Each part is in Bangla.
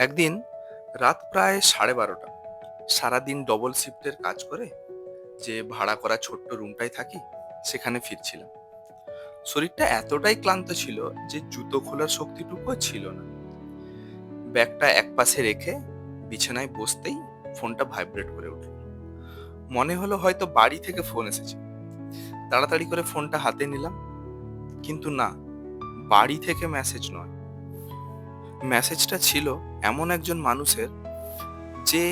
একদিন রাত প্রায় 12:30। সারাদিন ডবল শিফটের কাজ করে যে ভাড়া করা ছোট্ট রুমটায় থাকি সেখানে ফিরছিলাম। শরীরটা এতটাই ক্লান্ত ছিল যে জুতো খোলার শক্তিটুকুও ছিল না। ব্যাগটা একপাশে রেখে বিছানায় বসতেই ফোনটা ভাইব্রেট করে উঠল। মনে হলো হয়তো বাড়ি থেকে ফোন এসেছে। তাড়াতাড়ি করে ফোনটা হাতে নিলাম, কিন্তু না, বাড়ি থেকে মেসেজ নয়। মেসেজটা ছিল এমন একজন মানুষের, যে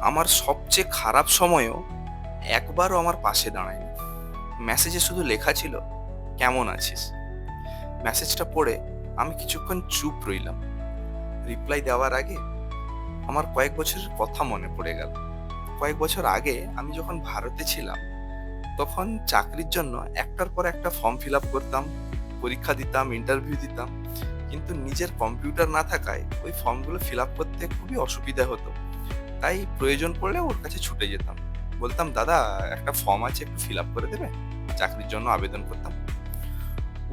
আমার সবচেয়ে খারাপ সময়েও একবারও আমার পাশে দাঁড়ায়নি। মেসেজে শুধু লেখা ছিল, কেমন আছিস? মেসেজটা পড়ে আমি কিছুক্ষণ চুপ রইলাম। রিপ্লাই দেওয়ার আগে আমার কয়েক বছরের কথা মনে পড়ে গেল। কয়েক বছর আগে আমি যখন ভারতে ছিলাম, তখন চাকরির জন্য একটার পর একটা ফর্ম ফিল আপ করতাম, পরীক্ষা দিতাম, ইন্টারভিউ দিতাম। কিন্তু নিজের কম্পিউটার না থাকায় ওই ফর্মগুলো ফিল আপ করতে খুবই অসুবিধা হতো। তাই প্রয়োজন পড়লে ওর কাছে ছুটে যেতাম, বলতাম, দাদা একটা ফর্ম আছে, একটু ফিল আপ করে দেবে, চাকরির জন্য আবেদন করতাম।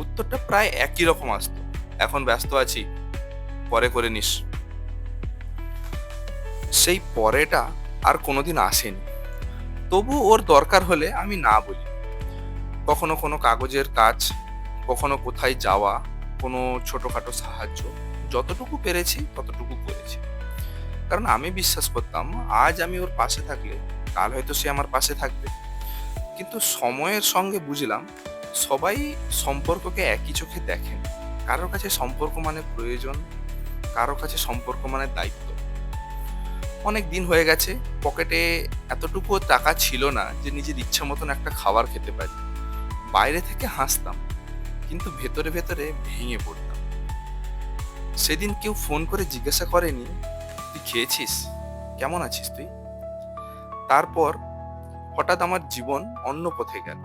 উত্তরটা প্রায় একই রকম আসতো, এখন ব্যস্ত আছি, পরে করে নিস। সেই পরেটা আর কোনোদিন আসেনি। তবু ওর দরকার হলে আমি না বলি। কখনো কোনো কাগজের কাজ, কখনো কোথায় যাওয়া, কোনো ছোটখাটো সাহায্য, যতটুকু পেরেছি ততটুকু করেছি। কারণ আমি বিশ্বাস করতাম, আজ আমি ওর পাশে থাকলে কাল হয়তো সে আমার পাশে থাকবে। কিন্তু সময়ের সঙ্গে বুঝলাম, সবাই সম্পর্ককে একই চোখে দেখেন। কারোর কাছে সম্পর্ক মানে প্রয়োজন, কারোর কাছে সম্পর্ক মানে দায়িত্ব। অনেক দিন হয়ে গেছে, পকেটে এতটুকুও টাকা ছিল না যে নিজের ইচ্ছা মতন একটা খাবার খেতে পারি। বাইরে থেকে হাসতাম, কিন্তু ভেতরে ভেতরে ভেঙে পড়তাম। সেদিন কেউ ফোন করে জিজ্ঞাসা করেনি, তুই খেয়েছিস, কেমন আছিস তুই? তারপর হঠাৎ আমার জীবন অন্য পথে গেল।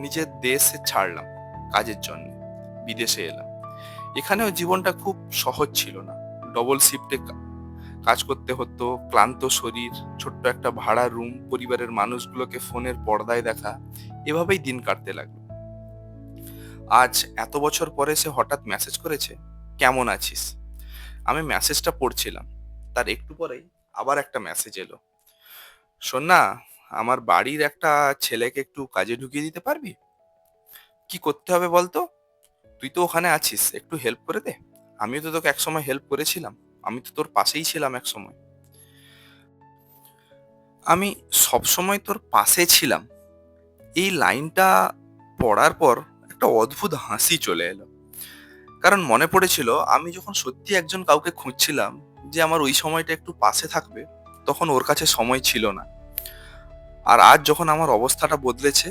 নিজের দেশে ছাড়লাম কাজের জন্য, বিদেশে এলাম। এখানেও জীবনটা খুব সহজ ছিল না। ডবল শিফটে কাজ করতে হতো, ক্লান্ত শরীর, ছোট্ট একটা ভাড়া রুম, পরিবারের মানুষগুলোকে ফোনের পর্দায় দেখা, এভাবেই দিন কাটতে লাগলো। আজ এত বছর পরে সে হঠাৎ মেসেজ করেছে, কেমন আছিস? আমি মেসেজটা পড়ছিলাম, তার একটু পরেই আবার একটা মেসেজ এলো, শোন না, আমার বাড়ির একটা ছেলেকে একটু কাজে ঢুকিয়ে দিতে পারবি? কি করতে হবে বলতো? তুই তো ওখানে আছিস, একটু হেল্প করে দে। আমিও তো তোকে একসময় হেল্প করেছিলাম, আমি তো তোর পাশেই ছিলাম একসময়। আমি সবসময় তোর পাশে ছিলাম, এই লাইনটা পড়ার পর একটা অদ্ভুত হাসি চলে এলো। কারণ মনে পড়েছিল, আমি যখন সত্যি একজন কাউকে খুঁজছিলাম, যে আমার ওই সময়টা একটু পাশে থাকবে, তখন ওর কাছে সময় ছিল না। আর আজ যখন আমার অবস্থাটা বদলেছে,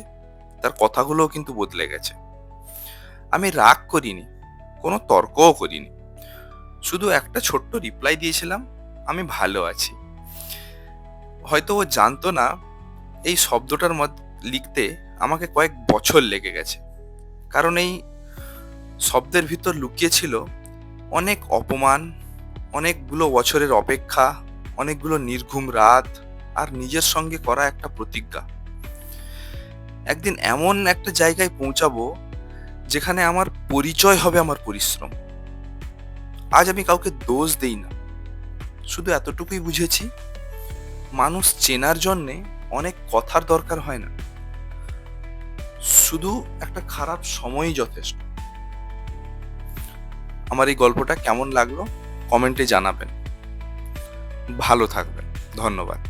তার কথাগুলোও কিন্তু বদলে গেছে। আমি রাগ করিনি, কোনো তর্কও করিনি, শুধু একটা ছোট্ট রিপ্লাই দিয়েছিলাম, আমি ভালো আছি। হয়তো ও জানতো না, এই শব্দটার মধ্যে লিখতে আমাকে কয়েক বছর লেগে গেছে। কারণ এই শব্দের ভিতর লুকিয়ে ছিল অনেক অপমান, অনেকগুলো বছরের অপেক্ষা, অনেকগুলো নির্ঘুম রাত, আর নিজের সঙ্গে করা একটা প্রতিজ্ঞা। একদিন এমন একটা জায়গায় পৌঁছাবো, যেখানে আমার পরিচয় হবে আমার পরিশ্রম। আজ আমি কাউকে দোষ দেই না, শুধু এতটুকুই বুঝেছি, মানুষ চেনার জন্যে অনেক কথার দরকার হয় না, শুধু একটা খারাপ সময়ই যথেষ্ট। আমার এই গল্পটা কেমন লাগলো কমেন্টে জানাবেন। ভালো থাকবেন। ধন্যবাদ।